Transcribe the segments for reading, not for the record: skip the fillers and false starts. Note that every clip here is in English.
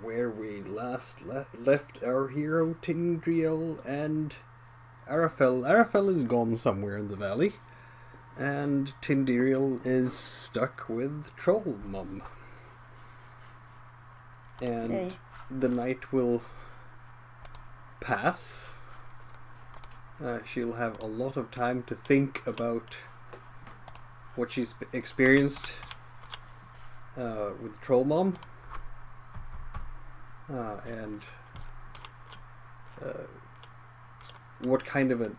where we last left our hero Tindriel and Arafel. Arafel is gone somewhere in the valley, and Tindriel is stuck with Troll Mum. And the night will pass. She'll have a lot of time to think about what she's experienced with Troll Mom, and what kind of a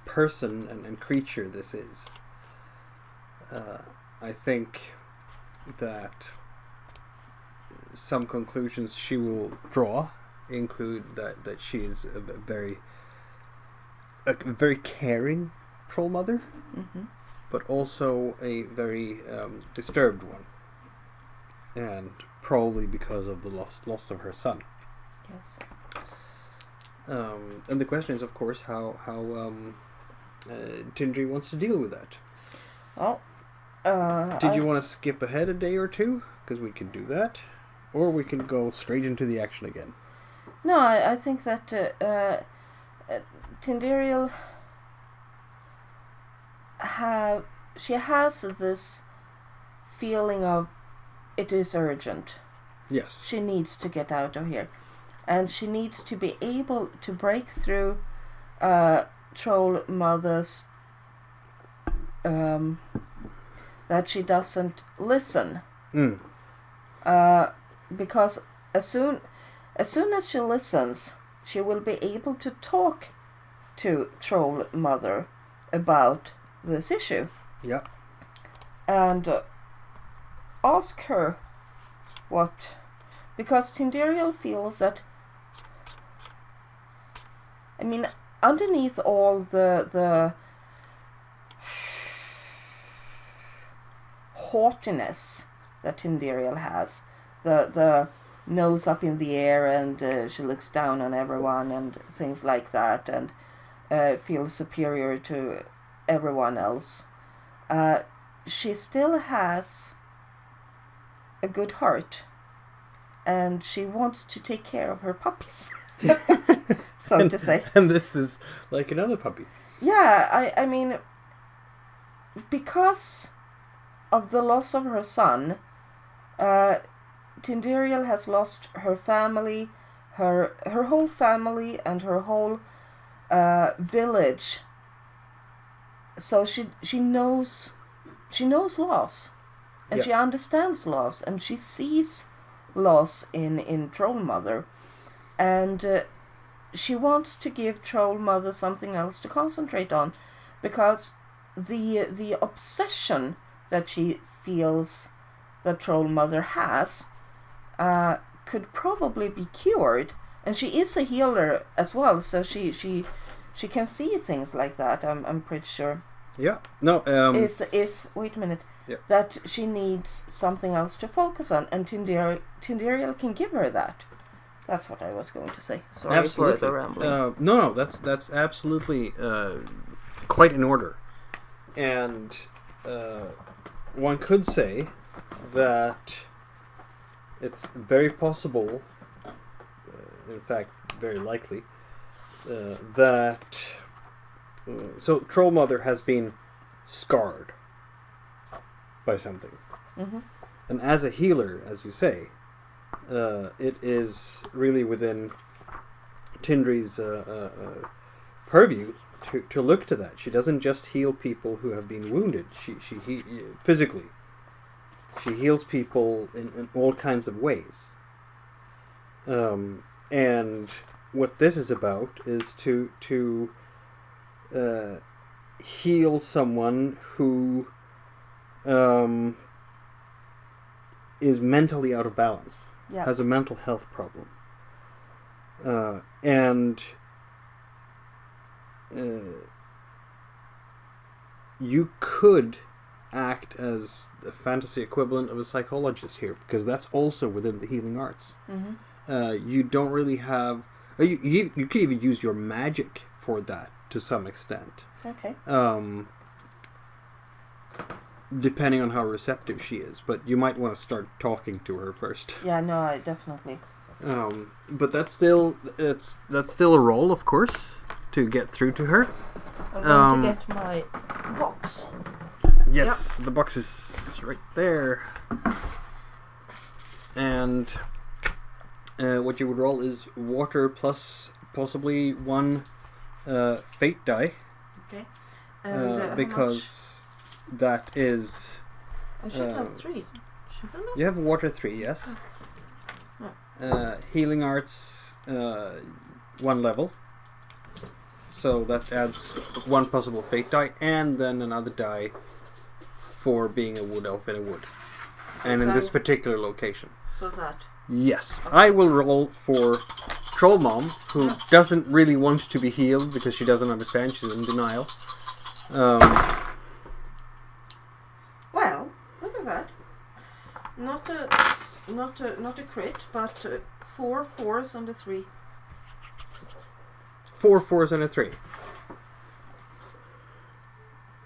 person and creature this is. I think that some conclusions she will draw include that she is a very caring troll mother, but also a very disturbed one, and probably because of the loss of her son. Yes. And the question is, of course, how Tindri wants to deal with that. Well, did you want to skip ahead a day or two? Because we could do that. Or we can go straight into the action again. No, I think that Tindriel has this feeling of it is urgent. Yes. She needs to get out of here. And she needs to be able to break through Troll Mother's that she doesn't listen. Because as soon as she listens, she will be able to talk to Troll Mother about this issue. Yeah. And ask her what... Because Tindriel feels that... I mean, underneath all the haughtiness that Tindriel has, the nose up in the air, and she looks down on everyone and things like that, and feels superior to everyone else, she still has a good heart, and she wants to take care of her puppies, so to say. And this is like another puppy. Yeah, I mean, because of the loss of her son, Tindriel has lost her family, her whole family, and her whole village. So she knows loss, and she understands loss, and she sees loss in Troll Mother, and she wants to give Troll Mother something else to concentrate on, because the obsession that she feels that Troll Mother has could probably be cured, and she is a healer as well, so she can see things like that. I'm pretty sure. Yeah. No. Is wait a minute. Yeah. That she needs something else to focus on, and Tindriel can give her that. That's what I was going to say. Sorry absolutely. for the rambling. No, that's absolutely quite in order, and one could say that it's very possible, in fact, very likely, that so Troll Mother has been scarred by something, and as a healer, as you say, it is really within Tindri's purview to look to that. She doesn't just heal people who have been wounded. She physically. She heals people in all kinds of ways. And what this is about is to heal someone who is mentally out of balance, has a mental health problem. And you could act as the fantasy equivalent of a psychologist here, because that's also within the healing arts. You don't really have... You could even use your magic for that to some extent. Okay. Depending on how receptive she is, but you might want to start talking to her first. Yeah, no, definitely. But that's still a roll, of course, to get through to her. I'm going to get my box. Yes, the box is right there. And what you would roll is water plus possibly one fate die. Okay. Because that is... I should have 3. Shouldn't I? You have water 3, yes. Healing arts 1 level. So that adds 1 possible fate die, and then another die for being a wood elf in a wood. And in this particular location. So that. Yes. Okay. I will roll for Troll Mom, who doesn't really want to be healed because she doesn't understand. She's in denial. Well, look at that. Not a crit, but 4 4s and a 3. 4 4s and a 3.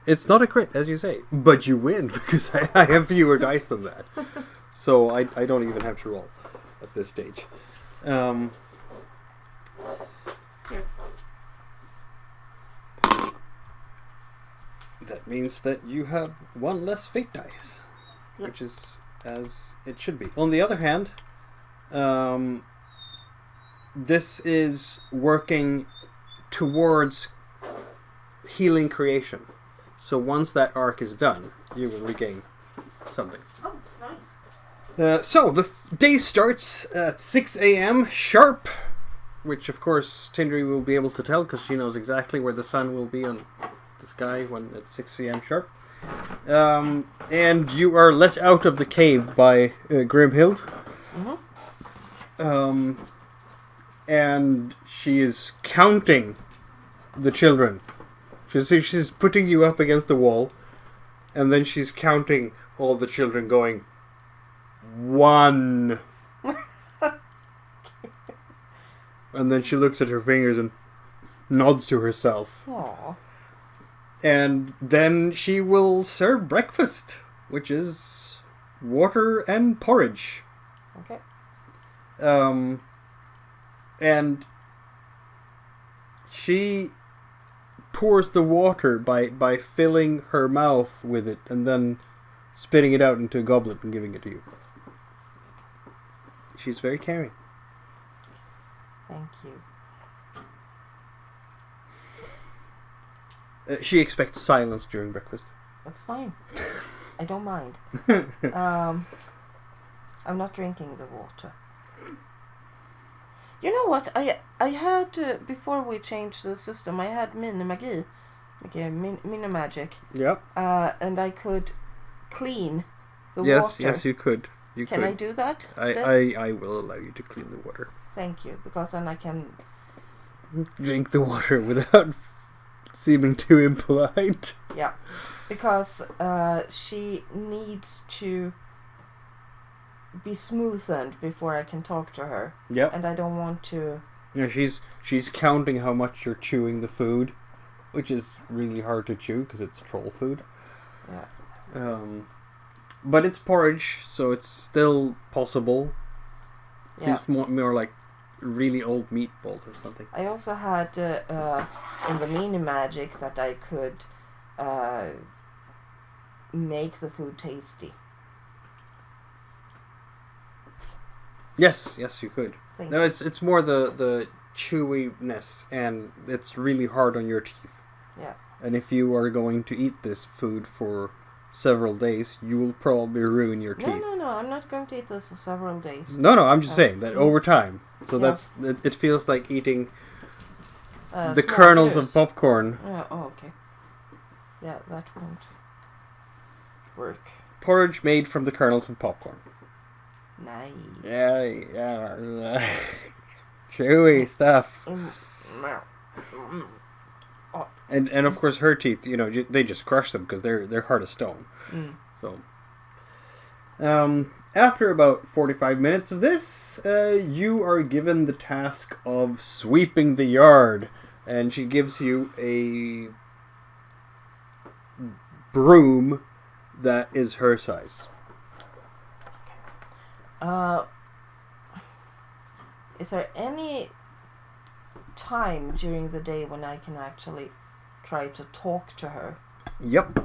It's not a crit, as you say, but you win because I have fewer dice than that. So I don't even have to roll at this stage. Here. That means that you have 1 less fate dice, yep. Which is as it should be. On the other hand, this is working towards healing creation. So once that arc is done, you will regain something. Oh, nice. So the day starts at 6 a.m. sharp, which of course Tindri will be able to tell because she knows exactly where the sun will be on the sky when at 6 a.m. sharp. And you are let out of the cave by Grimhild. Mm-hmm. And she is counting the children. She's putting you up against the wall, and then she's counting all the children going, 1. And then she looks at her fingers and nods to herself. Aww. And then she will serve breakfast, which is water and porridge. Okay. And she pours the water by filling her mouth with it and then spitting it out into a goblet and giving it to you. She's very caring. Thank you. She expects silence during breakfast. That's fine. I don't mind. I'm not drinking the water. You know what? I had before we changed the system. I had mini-magi, okay, mini-magic. Yep. And I could clean the water. Yes, you could. Can I do that? I will allow you to clean the water. Thank you, because then I can drink the water without seeming too impolite. Yeah, because she needs to be smoothened before I can talk to her. Yep. And I don't want to... Yeah, she's counting how much you're chewing the food, which is really hard to chew because it's troll food. Yeah. But it's porridge, so it's still possible. Yeah. It's more like really old meatballs or something. I also had in the mini magic that I could make the food tasty. Yes, you could. Thank No, you. it's more the chewiness, and it's really hard on your teeth. Yeah. And if you are going to eat this food for several days, you will probably ruin your teeth. No, I'm not going to eat this for several days. No, I'm just saying that over time. So Yeah. that's it feels like eating the small kernels beers. of popcorn. Yeah, oh, okay. Yeah, that won't work. Porridge made from the kernels of popcorn. Nice. Yeah. Chewy stuff. And of course her teeth, they just crush them because they're hard as stone. So, after about 45 minutes of this, you are given the task of sweeping the yard, and she gives you a broom that is her size. Is there any time during the day when I can actually try to talk to her? Yep.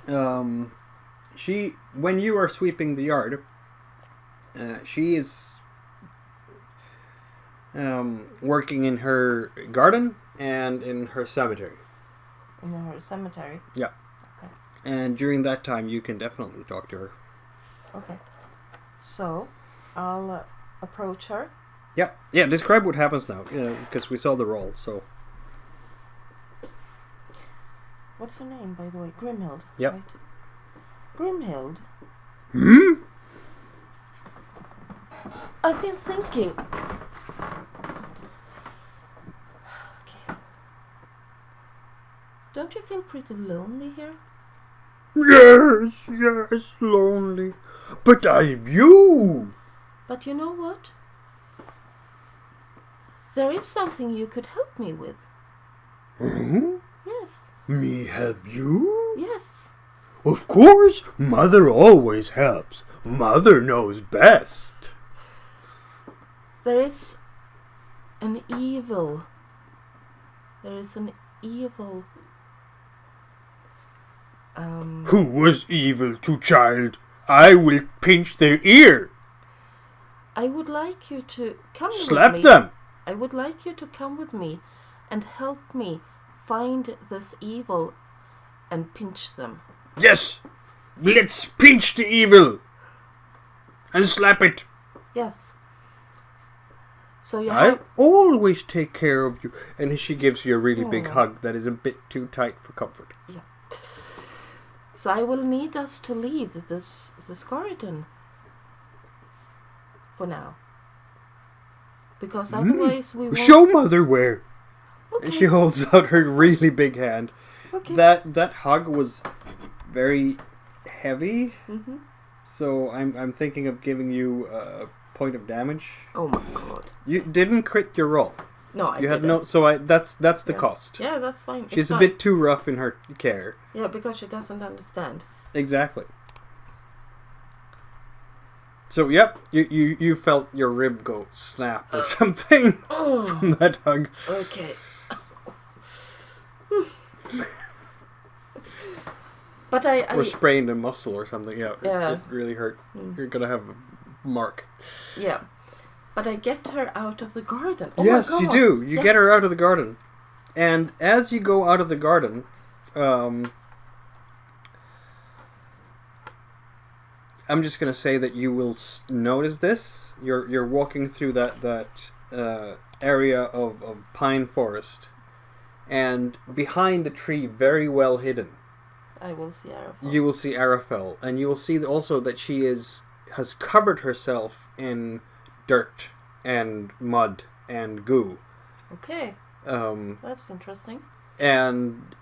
When you are sweeping the yard, she is working in her garden and in her cemetery. In her cemetery? Yeah. Okay. And during that time, you can definitely talk to her. Okay. So, I'll approach her. Yep. Yeah, describe what happens now, because we saw the roll, so... What's her name, by the way? Grimhild. Yep. Right? Grimhild? Hmm? I've been thinking... Okay. Don't you feel pretty lonely here? Yes, lonely. But I've you! But you know what? There is something you could help me with. Hmm? Yes. Me help you? Yes. Of course, Mother always helps. Mother knows best. There is an evil. There is an evil... Who was evil to child? I will pinch their ear. I would like you to come with me. Slap them. I would like you to come with me and help me find this evil and pinch them. Yes, let's pinch the evil and slap it. Yes. So you I have... always take care of you. And she gives you a really big Oh. hug that is a bit too tight for comfort. Yeah. So I will need us to leave this garden for now. Because otherwise we won't... Show Mother where. Okay. And she holds out her really big hand. Okay. That hug was very heavy. Mm-hmm. So I'm thinking of giving you a point of damage. Oh my god. You didn't crit your roll. No, I You had didn't. no. So that's the Yeah. cost. Yeah, that's fine. She's It's a fine. bit too rough in her care. Yeah, because she doesn't understand. Exactly. So yep, you felt your rib go snap or something from that hug. Okay. But I Or sprained a muscle or something. Yeah, Yeah. It really hurt. You're gonna have a mark. yeah. But I get her out of the garden. Oh Yes, my God. you do. You Yes. get her out of the garden. And as you go out of the garden, I'm just going to say that you will notice this. You're walking through that area of pine forest. And behind a tree, very well hidden, I will see Arafel. you will see Arafel. And you will see also that she has covered herself in dirt and mud and goo. Okay. That's interesting. And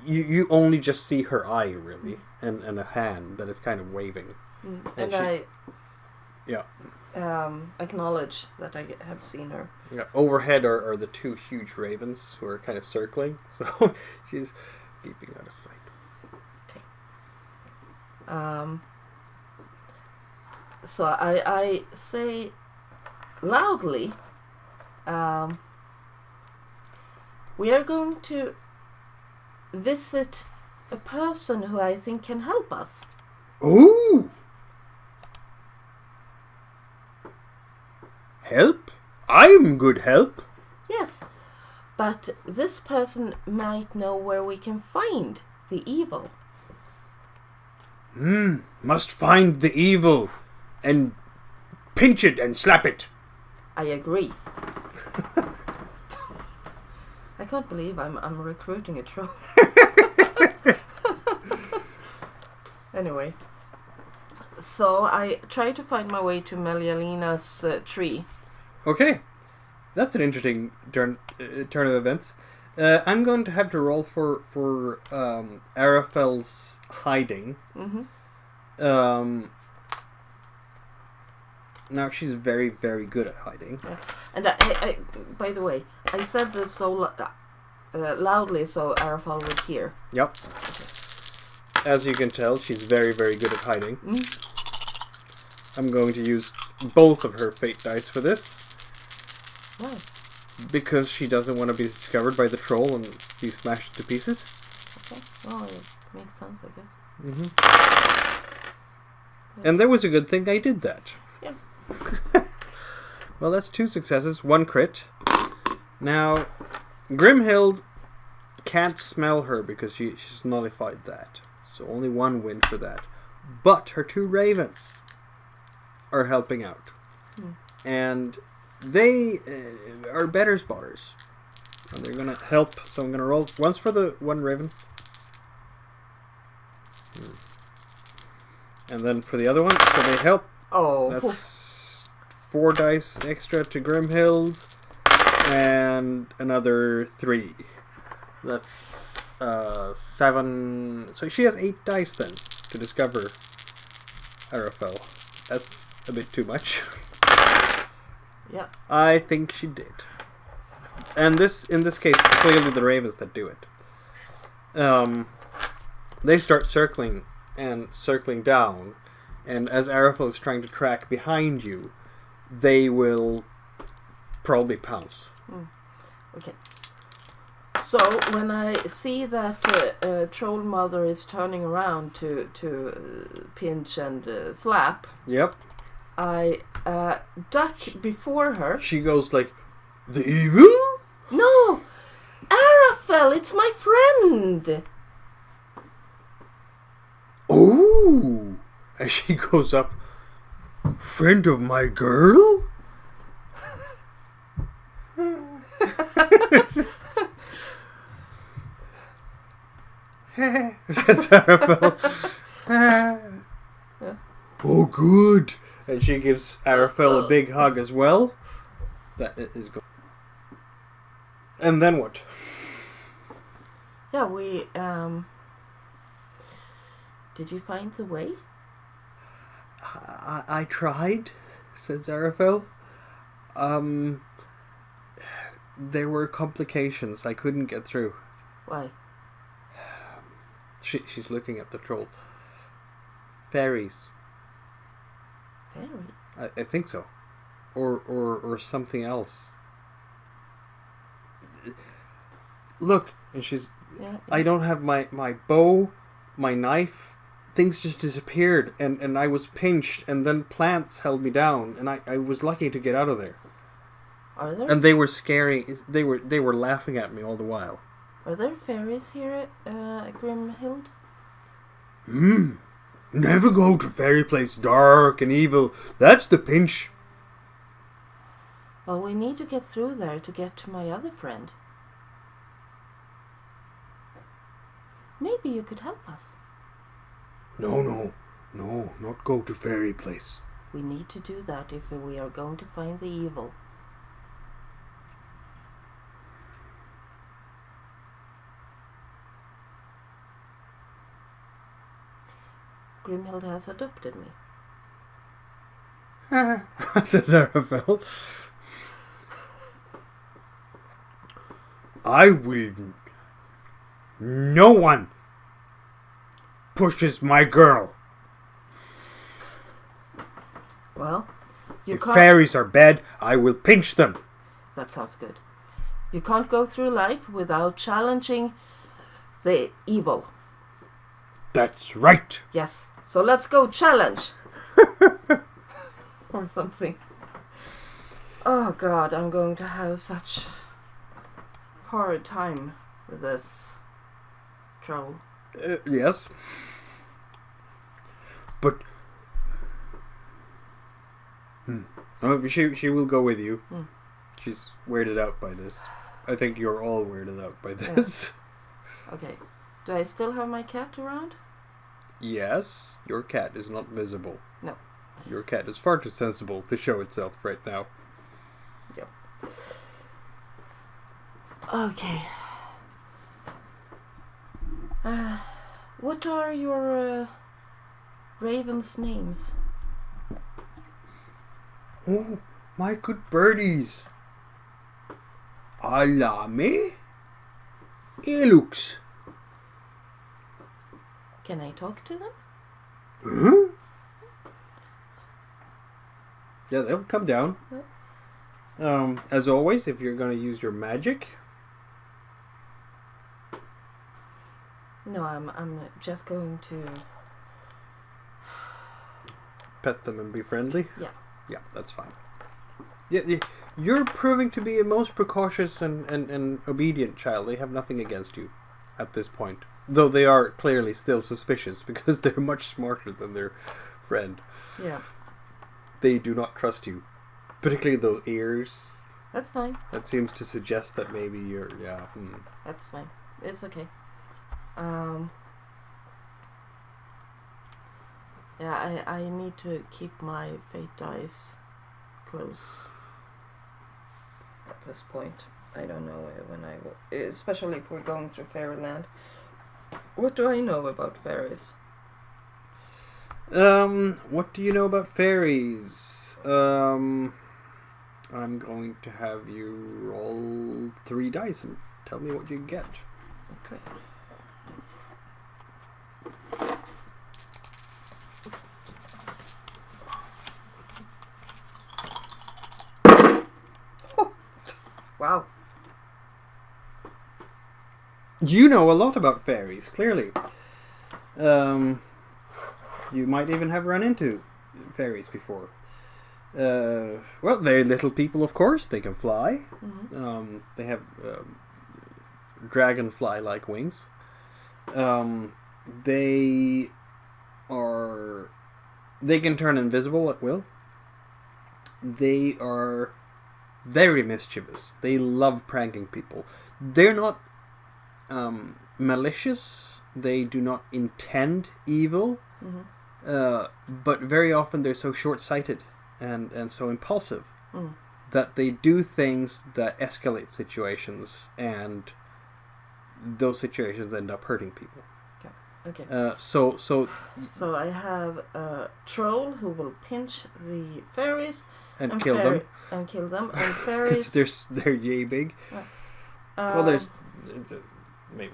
you only just see her eye, really, and a hand that is kind of waving. And she- I acknowledge that I have seen her. Yeah, overhead are the two huge ravens who are kind of circling, so she's keeping out of sight. So I say loudly, we are going to visit a person who I think can help us. Ooh! Help? I'm good help. Yes, but this person might know where we can find the evil. Must find the evil and pinch it and slap it. I agree. I can't believe I'm recruiting a troll. Anyway, so I try to find my way to Melialina's tree. Okay, that's an interesting turn of events. I'm going to have to roll for Arafel's hiding. Mm-hmm. Now she's very, very good at hiding. Yeah. And I by the way, I said this so loudly so Arafel would hear. Yep. As you can tell, she's very, very good at hiding. I'm going to use both of her fate dice for this. Why? Because she doesn't want to be discovered by the troll and be smashed to pieces. Okay. Well, it makes sense, I guess. Mm-hmm. And that was a good thing I did that. Yeah. Well, that's 2 successes, 1 crit. Now, Grimhild can't smell her because she's nullified that. So only 1 win for that. But her 2 ravens are helping out. And they are better spotters. And they're going to help. So I'm going to roll once for the 1 raven. And then for the other one, so they help. Oh. That's 4 dice extra to Grimhild. And another 3. That's 7. So she has 8 dice then to discover Arafel. That's a bit too much. Yeah. I think she did. And in this case, it's clearly the ravens that do it. They start circling down, and as Arafel is trying to track behind you, they will probably pounce. Okay. So when I see that Troll Mother is turning around to pinch and slap, Yep. I duck before her. She goes like, "The evil? No! Arafel, it's my friend! Oh!" As she goes up, "Friend of my girl?" Says Arafel. Oh, good. And she gives Arafel a big hug as well. That is good. And then what? Yeah, we did you find the way? I tried, says Arafel. There were complications. I couldn't get through. Why? She's looking at the troll. Fairies. Fairies? I think so. Or something else. Look, and she's... Yeah. I don't have my bow, my knife. Things just disappeared, and I was pinched, and then plants held me down, and I was lucky to get out of there. Are there? And they were scary. They were laughing at me all the while. Are there fairies here at Grimhild? Never go to fairy place dark and evil. That's the pinch. Well, we need to get through there to get to my other friend. Maybe you could help us. No, not go to fairy place. We need to do that if we are going to find the evil. Grimhild has adopted me. Says Arafel. I will... No one pushes my girl. Well, you if can't... fairies are bad, I will pinch them. That sounds good. You can't go through life without challenging the evil. That's right. Yes. So let's go challenge. Or something. Oh God, I'm going to have such hard time with this troll. Yes. But she will go with you. She's weirded out by this. I think you're all weirded out by this. Yeah. Okay. Do I still have my cat around? Yes. Your cat is not visible. No. Your cat is far too sensible to show itself right now. Yep. Okay. What are your ravens' names? Oh, my good birdies. Alame, Elux. Can I talk to them? Huh? Yeah, they'll come down. Yep. As always, if you're going to use your magic. No, I'm just going to... Pet them and be friendly? Yeah. Yeah, that's fine. Yeah, you're proving to be a most precautious and obedient child. They have nothing against you at this point. Though they are clearly still suspicious because they're much smarter than their friend. Yeah. They do not trust you. Particularly those ears. That's fine. That seems to suggest that maybe you're... Yeah. That's fine. It's okay. Yeah, I need to keep my fate dice close at this point. I don't know when I will... Especially if we're going through Fairyland. What do I know about fairies? What do you know about fairies? I'm going to have you roll 3 dice and tell me what you get. Okay. Wow. You know a lot about fairies, clearly. You might even have run into fairies before. Well, they're little people, of course. They can fly. Mm-hmm. They have dragonfly-like wings. They can turn invisible at will. They are very mischievous. They love pranking people. They're not malicious. They do not intend evil. Mm-hmm. But very often they're so short-sighted and so impulsive Mm. that they do things that escalate situations, and those situations end up hurting people. Okay. So I have a troll who will pinch the fairies and kill them. And kill them. And fairies... they're yay big. Well, there's maybe.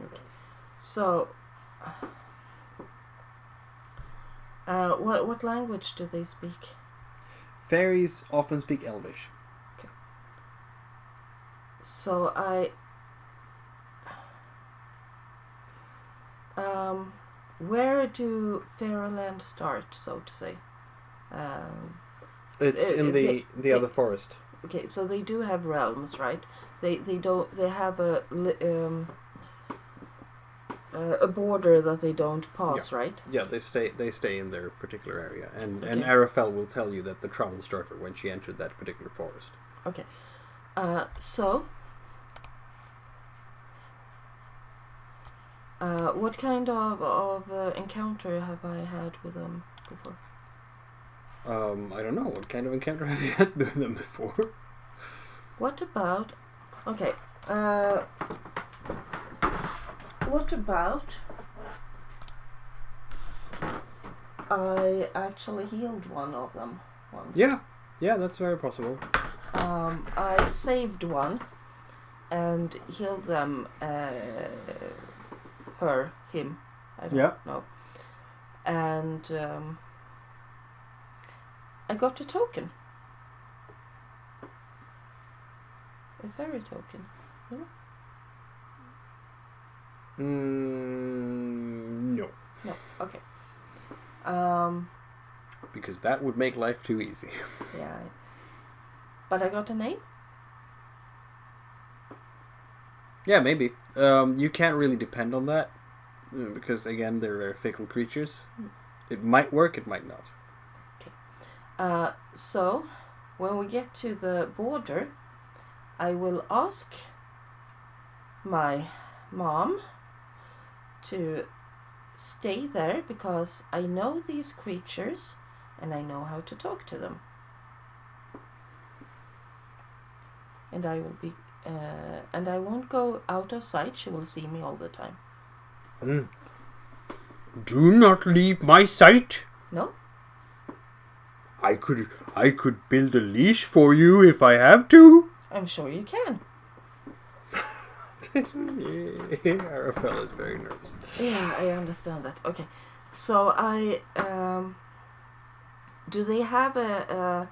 Okay. So, what language do they speak? Fairies often speak Elvish. Okay. So where do Fairyland start, so to say? It's in the other forest. Okay, so they do have realms, right? They have a border that they don't pass, right? Yeah, they stay in their particular area, and Okay. Arafel will tell you that the trouble started when she entered that particular forest. Okay, so what kind of encounter have I had with them before? I don't know. What kind of encounter have you had with them before? What about... Okay. What about... I actually healed one of them once. Yeah, that's very possible. I saved one and healed them, him, I don't know. And I got a token. A fairy token, you know? No. No, okay. Because that would make life too easy. Yeah. But I got a name? Yeah, maybe. You can't really depend on that. Because, again, they're fickle creatures. It might work, it might not. Okay. So, when we get to the border, I will ask my mom to stay there because I know these creatures and I know how to talk to them. And I will be, and I won't go out of sight. She will see me all the time. Do not leave my sight. No? I could build a leash for you if I have to. I'm sure you can. Arafel is very nervous. Yeah, I understand that. Okay. So I Do they have a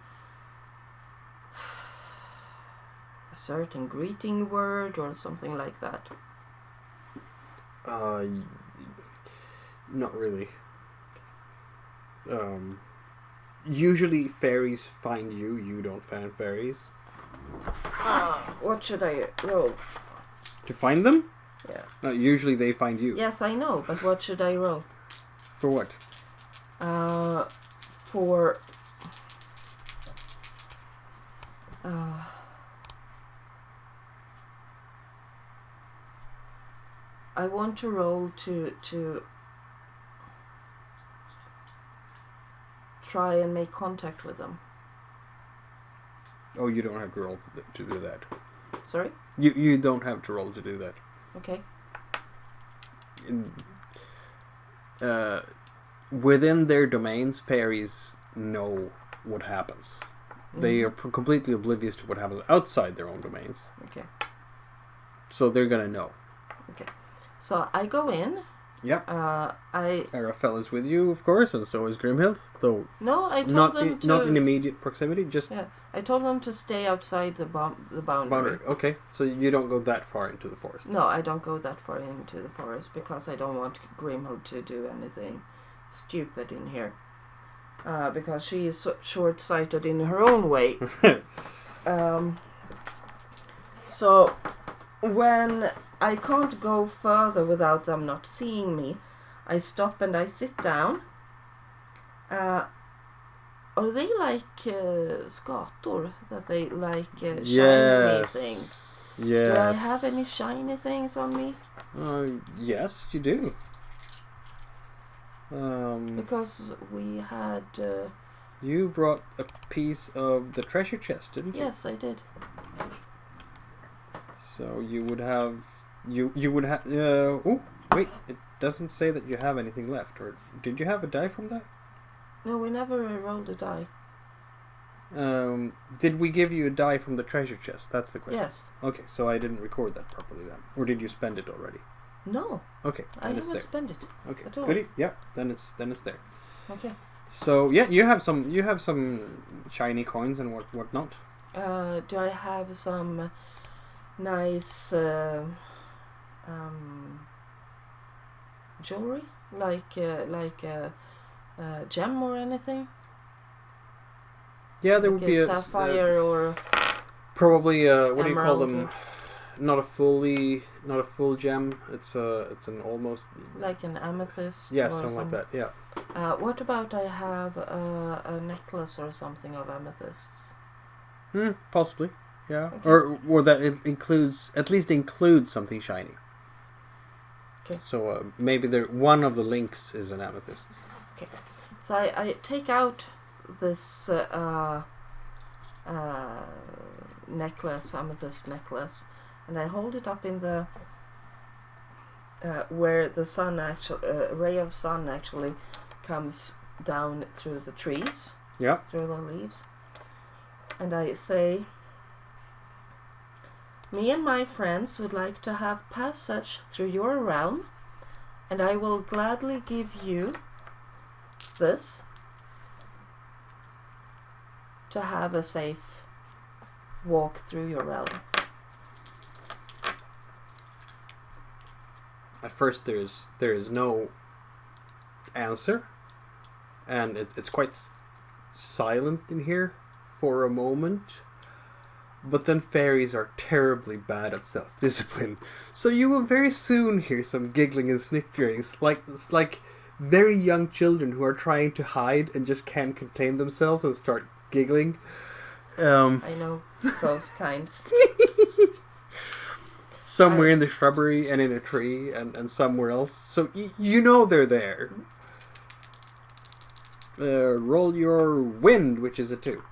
certain greeting word or something like that? Not really. Usually fairies find you. You don't find fairies. What should I roll? To find them? Yeah. Usually they find you. Yes, I know, but what should I roll? For what? For... I want to roll to try and make contact with them. Oh, you don't have to roll to do that. Sorry? You don't have to roll to do that. Okay. Within their domains, fairies know what happens. Mm-hmm. They are completely oblivious to what happens outside their own domains. Okay. So they're gonna know. Okay. So I go in. Yep. I Arafel is with you, of course, and so is Grimhild. Though no, I told them to not in immediate proximity. Just I told them to stay outside the boundary. Okay, so you don't go that far into the forest. No, I don't go that far into the forest because I don't want Grimhild to do anything stupid in here. Because she is so short-sighted in her own way. So when I can't go further without them not seeing me, I stop and I sit down. Are they like skator? That they like shiny things? Yes. Do I have any shiny things on me? Yes, you do. Because we had... you brought a piece of the treasure chest, didn't you? Yes, I did. So you would have... You would have... oh, wait. It doesn't say that you have anything left. Or did you have a die from that? No, we never rolled a die. Did we give you a die from the treasure chest? That's the question. Yes. Okay, so I didn't record that properly then. Or did you spend it already? No. Okay. I haven't spent it. Okay. At all. Goodie. Yeah. Then it's there. Okay. So yeah, you have some shiny coins and whatnot. Do I have some nice jewelry, like a gem or anything? Yeah, there like would be a sapphire or probably what do you call emerald. them? Not a full gem. It's an almost like an amethyst. Yeah, or something like that. Yeah. What about I have a necklace or something of amethysts? Possibly. Yeah. Okay. Or that it at least includes something shiny. Okay. So maybe one of the links is an amethyst. Okay. So I take out this necklace, amethyst necklace, and I hold it up in the where the sun ray of sun actually comes down through the trees. Yeah. Through the leaves. And I say, me and my friends would like to have passage through your realm, and I will gladly give you this to have a safe walk through your realm. At first, there is no answer, and it's quite silent in here for a moment. But then fairies are terribly bad at self-discipline, so you will very soon hear some giggling and snickering, like very young children who are trying to hide and just can't contain themselves and start giggling. I know those kinds. Somewhere in the shrubbery and in a tree and somewhere else. So you know they're there. Roll your wind, which is a 2.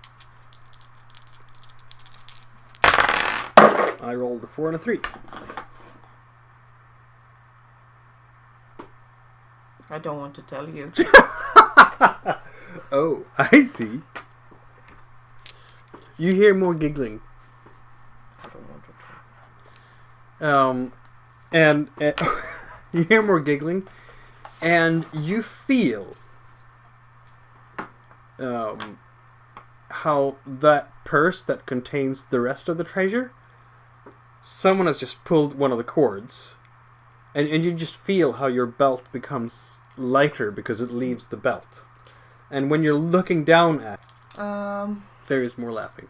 I rolled a 4 and a 3. I don't want to tell you. Oh, I see. You hear more giggling. I don't want to tell. And you hear more giggling, and you feel how that purse that contains the rest of the treasure, someone has just pulled one of the cords, and you just feel how your belt becomes lighter because it leaves the belt. And when you're looking down at it, there is more laughing.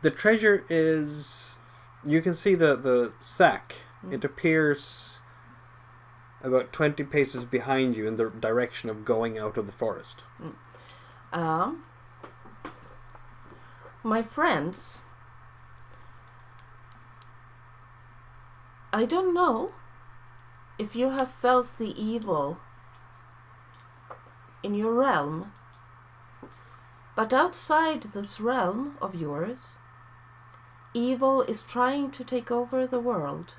The treasure is... You can see the sack. It appears about 20 paces behind you in the direction of going out of the forest. My friends, I don't know if you have felt the evil in your realm, but outside this realm of yours, evil is trying to take over the world.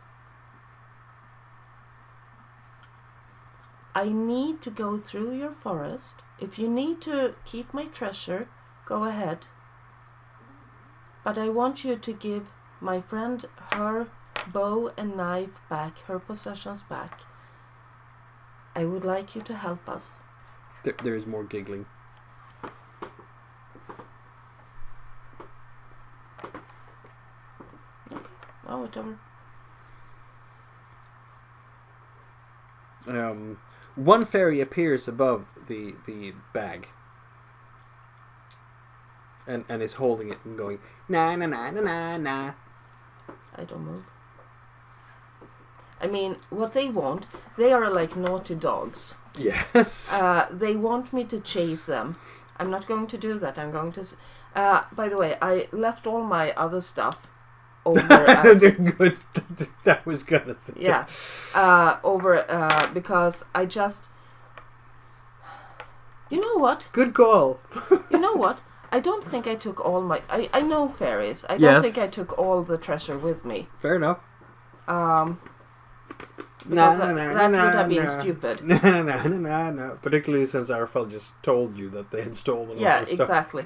I need to go through your forest. If you need to keep my treasure, go ahead. But I want you to give my friend her bow and knife back, her possessions back. I would like you to help us. There is more giggling. Oh, whatever. One fairy appears above the bag and is holding it and going, na na na na na na. I don't move. I mean, what they want, they are like naughty dogs. Yes. They want me to chase them. I'm not going to do that. I'm going to... by the way, I left all my other stuff over They're good. That was gonna say. Yeah. Because I just... You know what? Good call. You know what? I don't think I took all my... I know fairies. I don't think I took all the treasure with me. Fair enough. Because that would have been stupid. No. Particularly since Arfel just told you that they had stolen all your stuff. Exactly.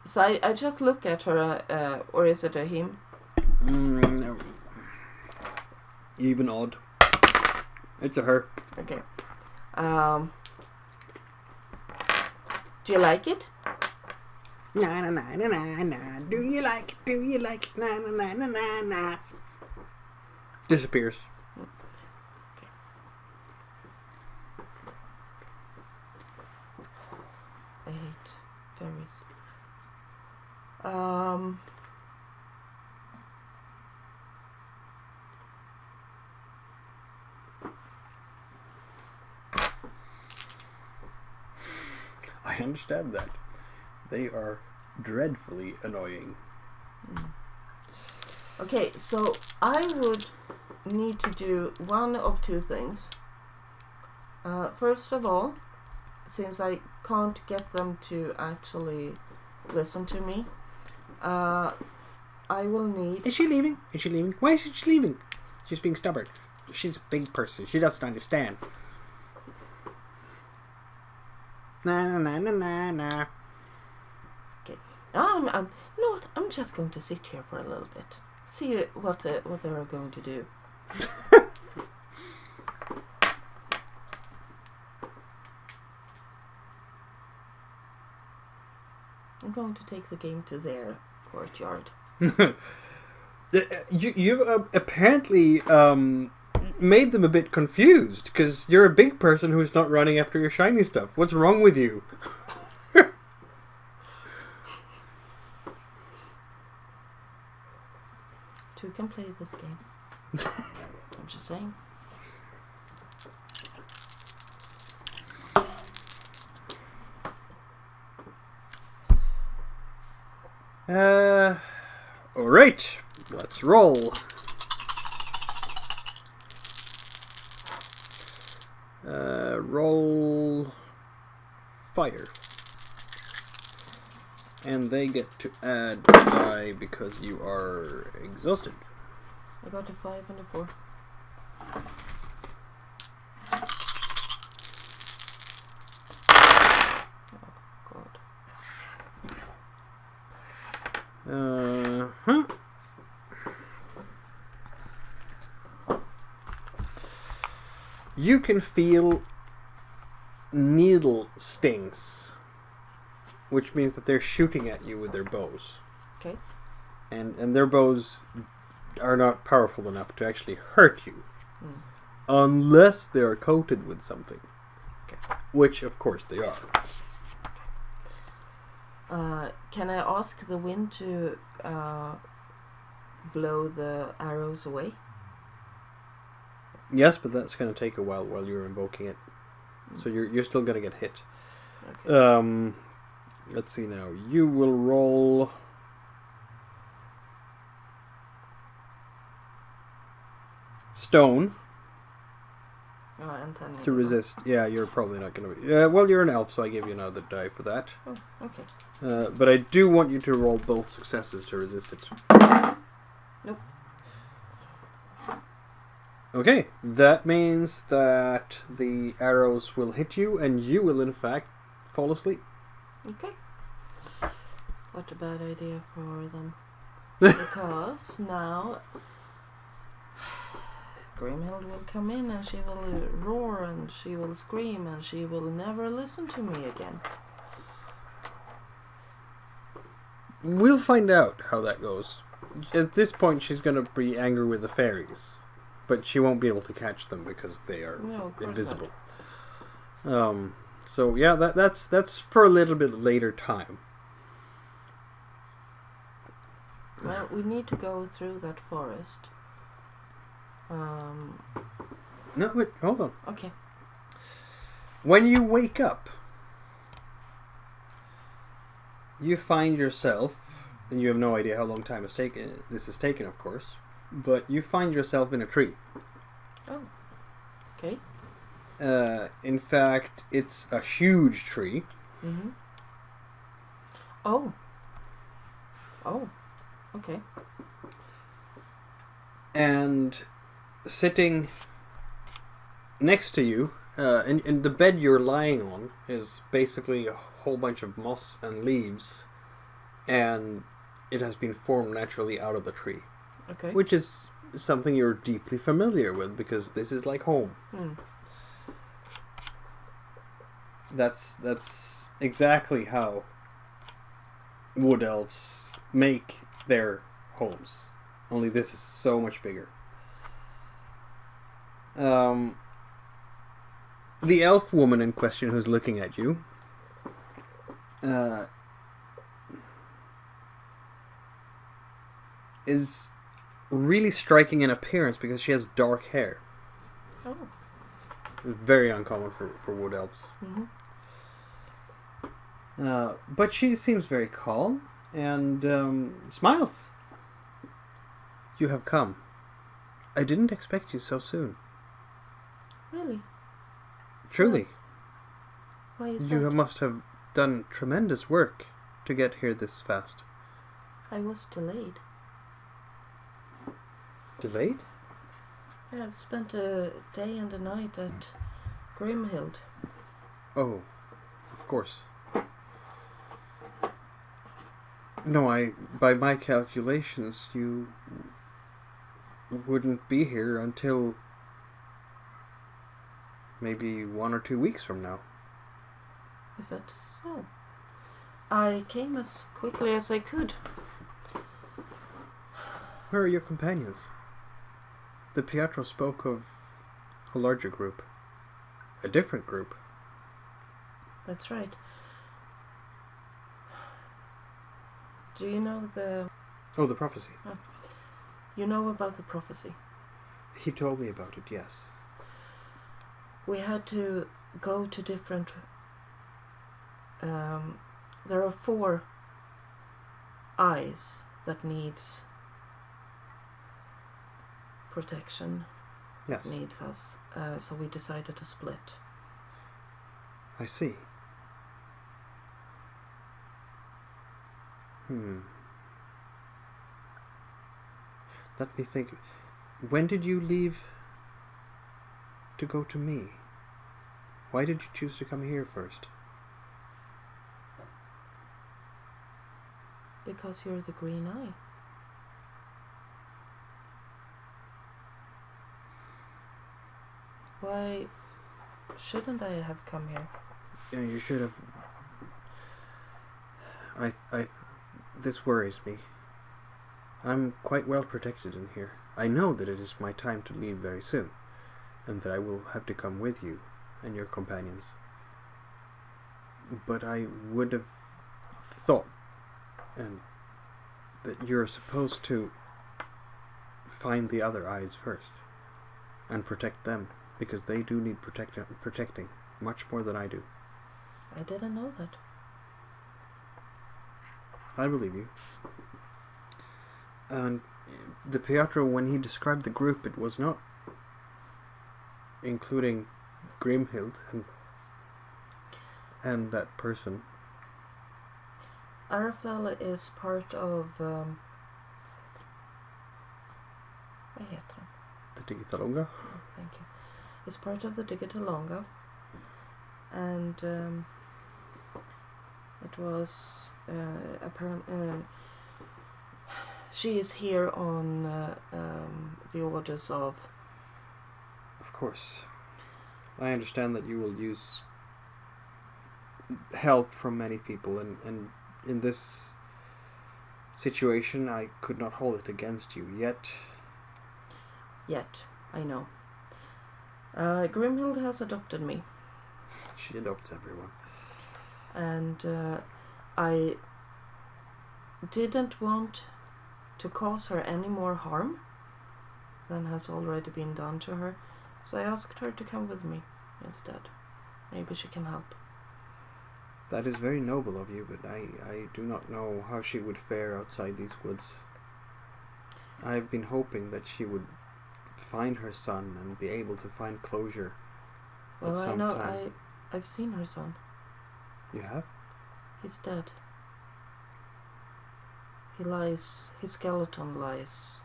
So I just look at her, or is it a him? No. Even odd. It's a her. Okay. Do you like it? Na na na na na na. Do you like it? Do you like it? Na na na na na na. Disappears. Okay. I hate fairies. I understand that. They are dreadfully annoying. Okay, so I would need to do one of two things. First of all, since I can't get them to actually listen to me, I will need... Is she leaving? Is she leaving? Why is she leaving? She's being stubborn. She's a big person. She doesn't understand. Na na na na na. Okay. You know what? I'm just going to sit here for a little bit. See what they are going to do. I'm going to take the game to their courtyard. You've apparently made them a bit confused because you're a big person who's not running after your shiny stuff. What's wrong with you? Two can play this game. I'm just saying. Alright, let's roll. Roll fire. And they get to add a die because you are exhausted. I got a 5 and a 4. Oh, God. You can feel needle stings, which means that they're shooting at you with their bows. Okay. And their bows are not powerful enough to actually hurt you. Unless they are coated with something. Okay. Which, of course, they are. Can I ask the wind to blow the arrows away? Yes, but that's going to take a while you're invoking it. So you're still going to get hit. Okay. Let's see now. You will roll... stone And 10 to resist. Yeah, you're probably not going to be... well, you're an elf, so I give you another die for that. Oh, okay. But I do want you to roll both successes to resist it. Nope. Okay, that means that the arrows will hit you, and you will, in fact, fall asleep. Okay. What a bad idea for them. Because now Grimhild will come in and she will roar and she will scream and she will never listen to me again. We'll find out how that goes. At this point, she's going to be angry with the fairies, but she won't be able to catch them because they are invisible. So yeah, that's for a little bit later time. Well, we need to go through that forest. No, wait, hold on. Okay. When you wake up, you find yourself, and you have no idea how long time this is taken, of course, but you find yourself in a tree. Oh. Okay. In fact, it's a huge tree. Mm-hmm. Oh. Oh. Okay. And sitting next to you, and the bed you're lying on is basically a whole bunch of moss and leaves, and it has been formed naturally out of the tree. Okay. Which is something you're deeply familiar with, because this is like home. That's exactly how wood elves make their homes. Only this is so much bigger. The elf woman in question who's looking at you is really striking in appearance because she has dark hair. Oh. Very uncommon for wood elves. Mm-hmm. But she seems very calm and smiles. You have come. I didn't expect you so soon. Really? Truly. Why is You that? must have done tremendous work to get here this fast. I was delayed. Delayed? Yeah, I've spent a day and a night at Grimhild. Oh, of course. No, by my calculations, you wouldn't be here until maybe 1 or 2 weeks from now. Is that so? I came as quickly as I could. Where are your companions? The Pietro spoke of a larger group. A different group. That's right. Do you know the... Oh, the prophecy. You know about the prophecy? He told me about it, yes. We had to go to different... there are 4 eyes that needs protection. Yes. Needs us. So we decided to split. I see. Let me think. When did you leave to go to me? Why did you choose to come here first? Because you're the green eye. Why shouldn't I have come here? Yeah, you should have. This worries me. I'm quite well protected in here. I know that it is my time to leave very soon, and that I will have to come with you and your companions. But I would have thought, and that you're supposed to find the other eyes first, and protect them, because they do need protecting much more than I do. I didn't know that. I believe you. And the Pietro, when he described the group, it was not including Grimhild and that person. Arafel is part of... Vad heter den? The Digitalonga? Thank you. Is part of the Digitalonga. And it was apparent. She is here on the orders of... Of course. I understand that you will use help from many people, and in this situation I could not hold it against you, yet, I know. Grimhild has adopted me. She adopts everyone. And I didn't want to cause her any more harm than has already been done to her, so I asked her to come with me instead. Maybe she can help. That is very noble of you, but I do not know how she would fare outside these woods. I have been hoping that she would find her son and be able to find closure at some time. I know, I've seen her son. You have? He's dead. His skeleton lies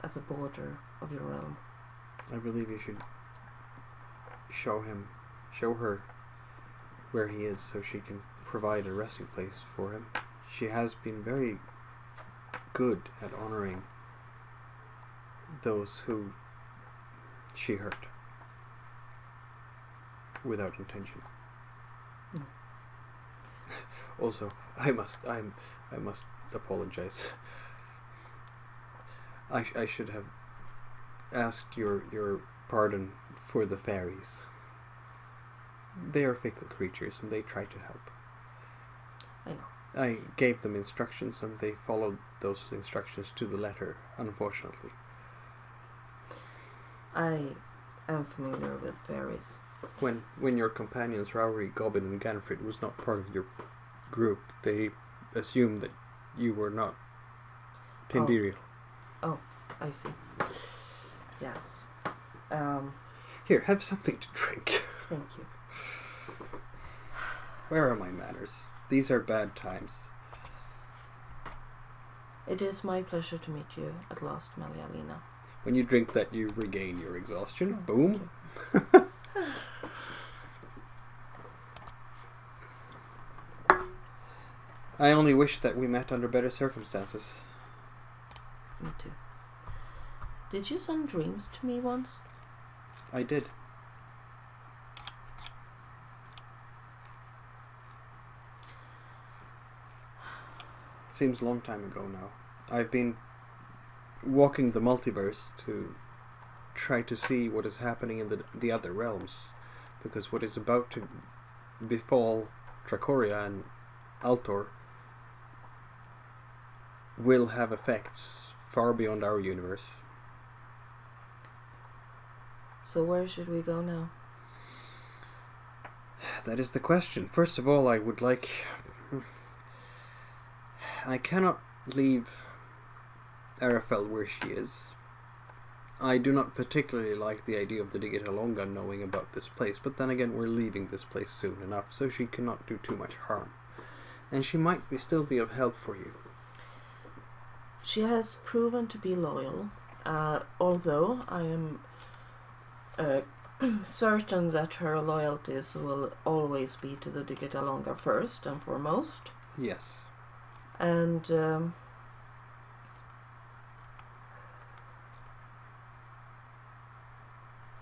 at the border of your realm. I believe you should show her where he is, so she can provide a resting place for him. She has been very good at honoring those who she hurt without intention. Mm. Also, I must apologize. I should have asked your pardon for the fairies. They are fickle creatures and they try to help. I know. I gave them instructions and they followed those instructions to the letter, unfortunately. I am familiar with fairies. When your companions Rowry, Gobbin and Ganfrid was not part of your group, they assumed that you were not Tindiriel. Oh, I see. Yes. Here, have something to drink. Thank you. Where are my manners? These are bad times. It is my pleasure to meet you at last, Malialina. When you drink that, you regain your exhaustion. Oh, Boom. I only wish that we met under better circumstances. Me too. Did you send dreams to me once? I did. Seems a long time ago now. I've been walking the multiverse to try to see what is happening in the other realms, because what is about to befall Dracoria and Altor will have effects far beyond our universe. So where should we go now? That is the question. First of all, I cannot leave Arafel where she is. I do not particularly like the idea of the Digitalonga knowing about this place, but then again we're leaving this place soon enough, so she cannot do too much harm. And she might still be of help for you. She has proven to be loyal, although I am certain that her loyalties will always be to the Digitalonga first and foremost. Yes. And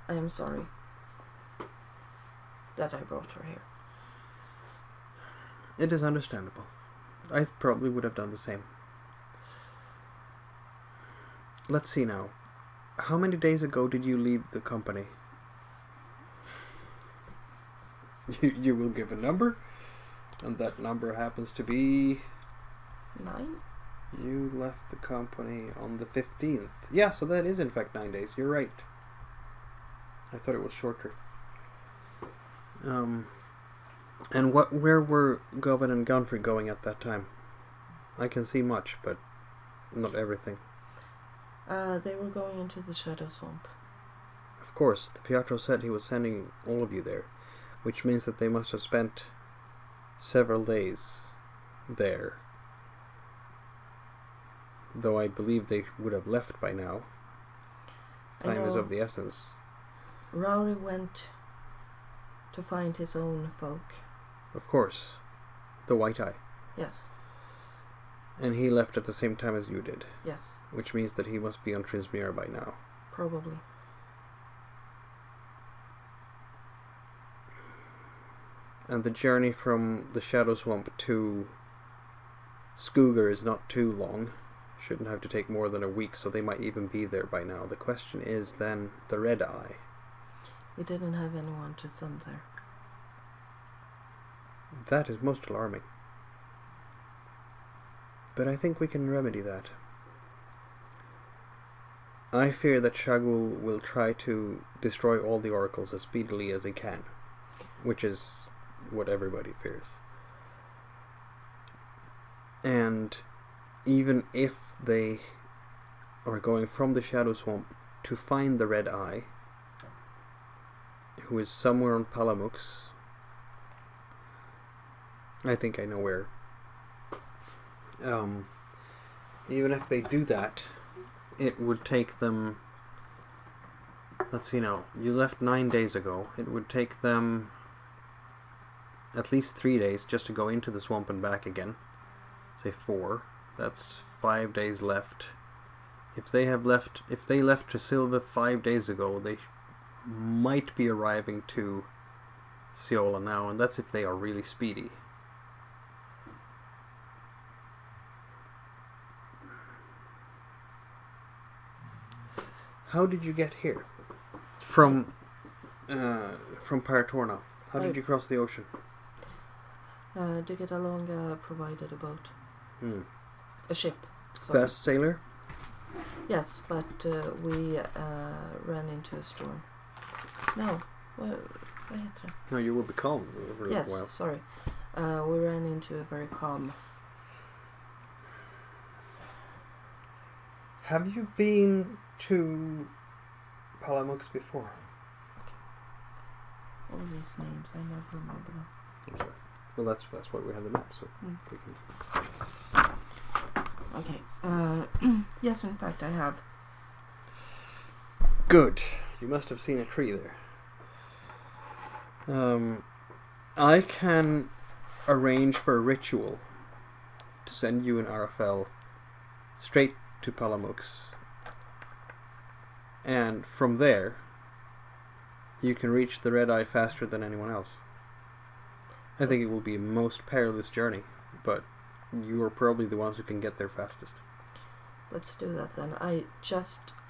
I am sorry. that I brought her here. It is understandable. I probably would have done the same. Let's see now. How many days ago did you leave the company? You will give a number, and that number happens to be... 9? You left the company on the 15th. Yeah, so that is in fact 9 days. You're right. I thought it was shorter. And where were Govan and Gunfrey going at that time? I can see much, but not everything. They were going into the Shadow Swamp. Of course, the Pietro said he was sending all of you there, which means that they must have spent several days there. Though I believe they would have left by now. Time is of the essence. Rory went to find his own folk. Of course. The White Eye. Yes. And he left at the same time as you did. Yes. Which means that he must be on Trismere by now. Probably. And the journey from the Shadow Swamp to Skoogar is not too long. Shouldn't have to take more than a week, so they might even be there by now. The question is then the Red Eye. We didn't have anyone to send there. That is most alarming. But I think we can remedy that. I fear that Shagul will try to destroy all the oracles as speedily as he can, which is what everybody fears. And even if they are going from the Shadow Swamp to find the Red Eye, who is somewhere on Palamux, I think I know where. Even if they do that, it would take them... Let's see now. You left 9 days ago. It would take them at least 3 days just to go into the swamp and back again. Say 4. That's 5 days left. If they left Tresilva 5 days ago, they might be arriving to Siola now, and that's if they are really speedy. How did you get here? From Paratorna. How did you cross the ocean? To get along, provided a boat. A ship. Sorry. Fast sailor? Yes, but we ran into a storm. No, vad heter det? No, you were becalmed for a yes, while. Sorry. We ran into a very calm. Have you been to Palamux before? All these names, I never remember them. I'm sorry. Well, that's why we have the map, so we can... Okay. Yes, in fact, I have. Good. You must have seen a tree there. I can arrange for a ritual to send you an RFL straight to Palamux. And from there, you can reach the Red Eye faster than anyone else. I think it will be a most perilous journey, but you are probably the ones who can get there fastest. Let's do that then. I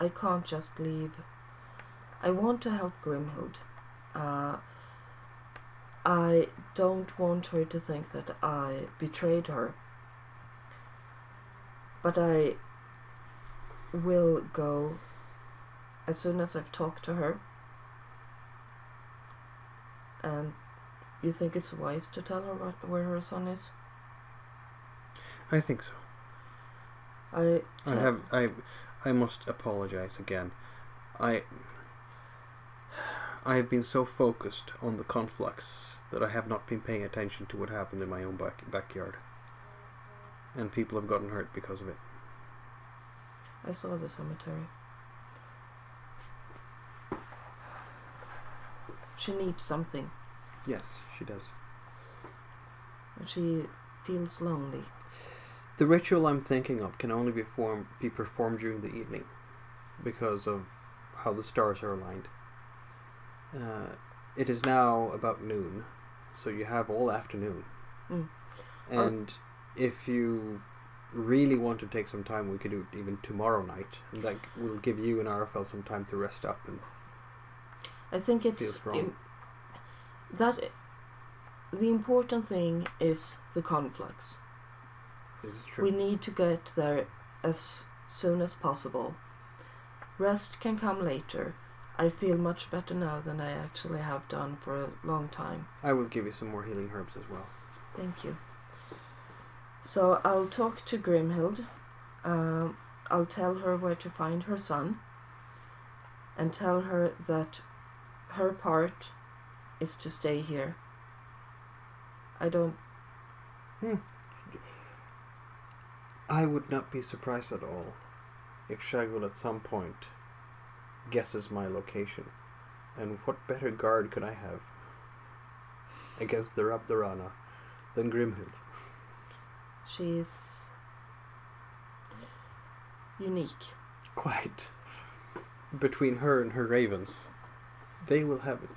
can't just leave. I want to help Grimhild. I don't want her to think that I betrayed her. But I will go as soon as I've talked to her. And you think it's wise to tell her where her son is? I think so. I must apologize again. I have been so focused on the conflux that I have not been paying attention to what happened in my own backyard. And people have gotten hurt because of it. I saw the cemetery. She needs something. Yes, she does. She feels lonely. The ritual I'm thinking of can only be performed during the evening because of how the stars are aligned. it is now about noon, so you have all afternoon. And if you really want to take some time, we could do it even tomorrow night, and that will give you and Arafel some time to rest up and I think feel it's strong. that the important thing is the conflux. This is true. We need to get there as soon as possible. Rest can come later. I feel much better now than I actually have done for a long time. I will give you some more healing herbs as well. Thank you. So I'll talk to Grimhild. I'll tell her where to find her son. And tell her that her part is to stay here. I don't... I would not be surprised at all if Shagul at some point guesses my location. And what better guard could I have against the Rabdarana than Grimhild? She's unique. Quite. Between her and her ravens, they will have a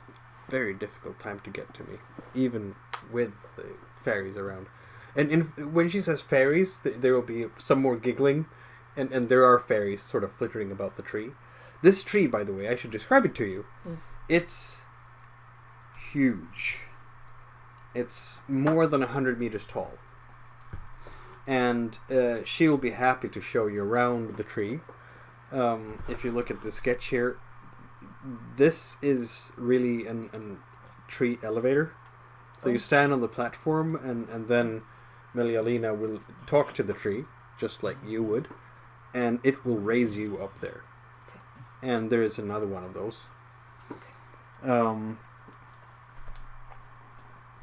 very difficult time to get to me, even with the fairies around. And when she says fairies, there will be some more giggling, and there are fairies sort of flittering about the tree. This tree, by the way, I should describe it to you. It's huge. It's more than 100 meters tall. And she'll be happy to show you around the tree. If you look at the sketch here, this is really a tree elevator. So you stand on the platform, and then Melialina will talk to the tree, just like you would, and it will raise you up there. Okay. And there is another one of those. Okay.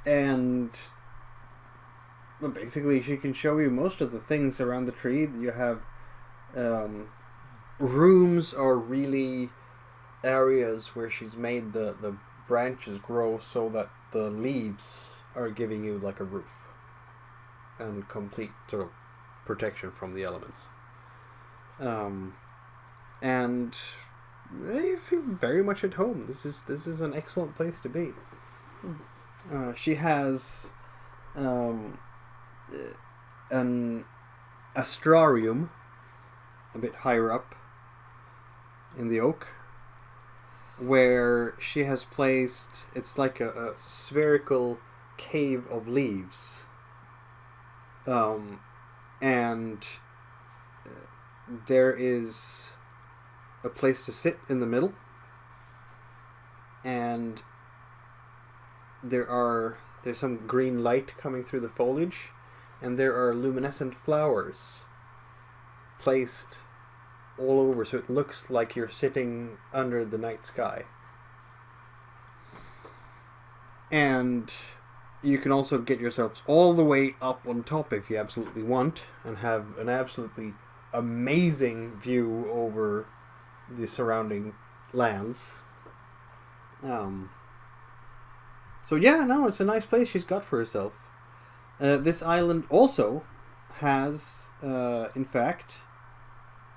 And well, basically she can show you most of the things around the tree. You have rooms are really areas where she's made the branches grow so that the leaves are giving you like a roof and complete sort of protection from the elements. And I feel very much at home. This is an excellent place to be. She has an astrarium a bit higher up in the oak, where she has placed, it's like a spherical cave of leaves, and there is a place to sit in the middle, and there's some green light coming through the foliage, and there are luminescent flowers placed all over, so it looks like you're sitting under the night sky. And you can also get yourselves all the way up on top if you absolutely want, and have an absolutely amazing view over the surrounding lands. So yeah, no, it's a nice place she's got for herself. This island also has, in fact,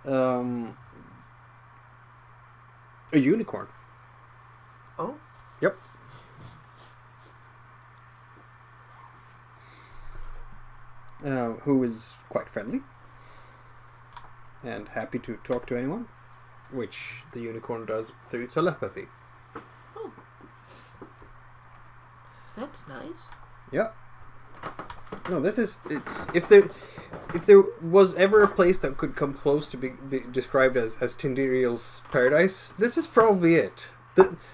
a unicorn. Oh? Yep. Who is quite friendly and happy to talk to anyone, which the unicorn does through telepathy. Oh. That's nice. Yep. No, this is if there was ever a place that could come close to be described as Tindiriel's paradise, this is probably it.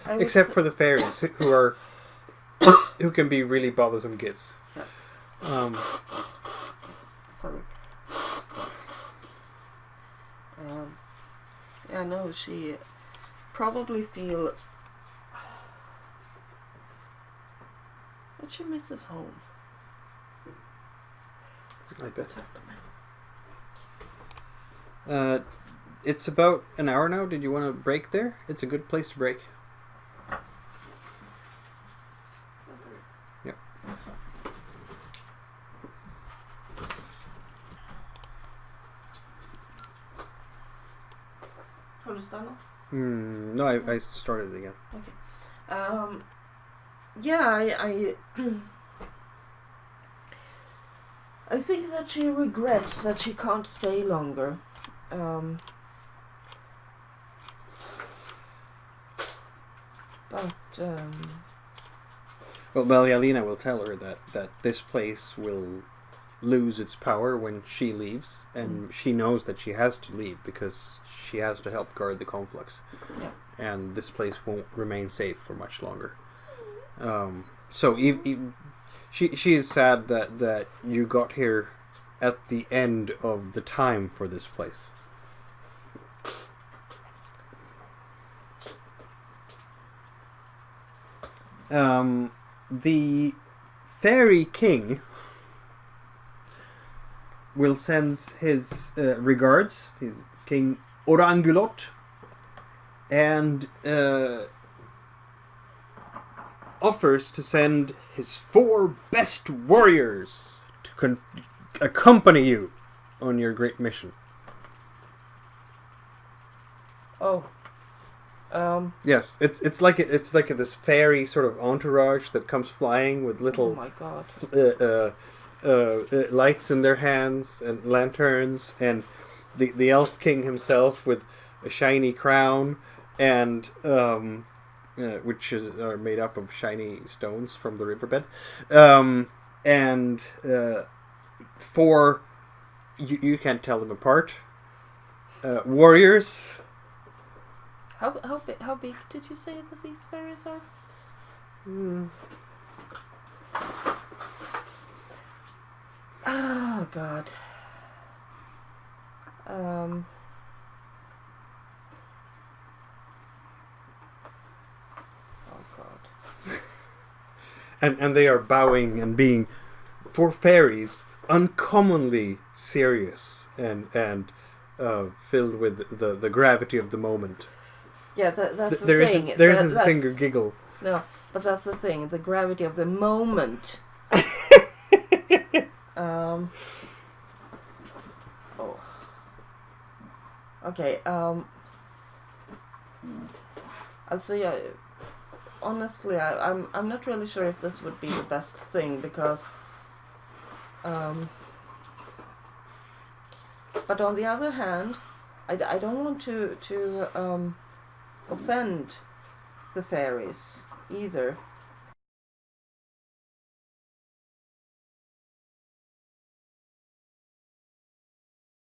Except for the fairies, who can be really bothersome kids. Sorry. Yeah, no, she probably feel that she misses home. I bet. It's about an hour now. Did you want to break there? It's a good place to break. Yeah. Har du stannat? No, I started it again. Okay. Yeah, I think that she regrets that she can't stay longer. But Well, Belialina will tell her that this place will lose its power when she leaves, and she knows that she has to leave because she has to help guard the Conflux. Yeah. And this place won't remain safe for much longer. So she is sad that you got here at the end of the time for this place. The Fairy King will send his regards. He's King Orangulot, and offers to send his 4 best warriors to accompany you on your great mission. oh, Yes, it's like this fairy sort of entourage that comes flying with oh little my God. lights in their hands and lanterns, and the elf king himself with a shiny crown and which are made up of shiny stones from the riverbed, and 4 you can't tell them apart warriors. How big did you say that these fairies are? Oh God. Oh God. And they are bowing and being, for fairies, uncommonly serious and filled with the gravity of the moment. Yeah, that's the There thing. There isn't a single giggle. No, but that's the thing. The gravity of the moment. Oh. Okay. Also, yeah. Honestly, I'm not really sure if this would be the best thing because. But on the other hand, I don't want to offend the fairies either.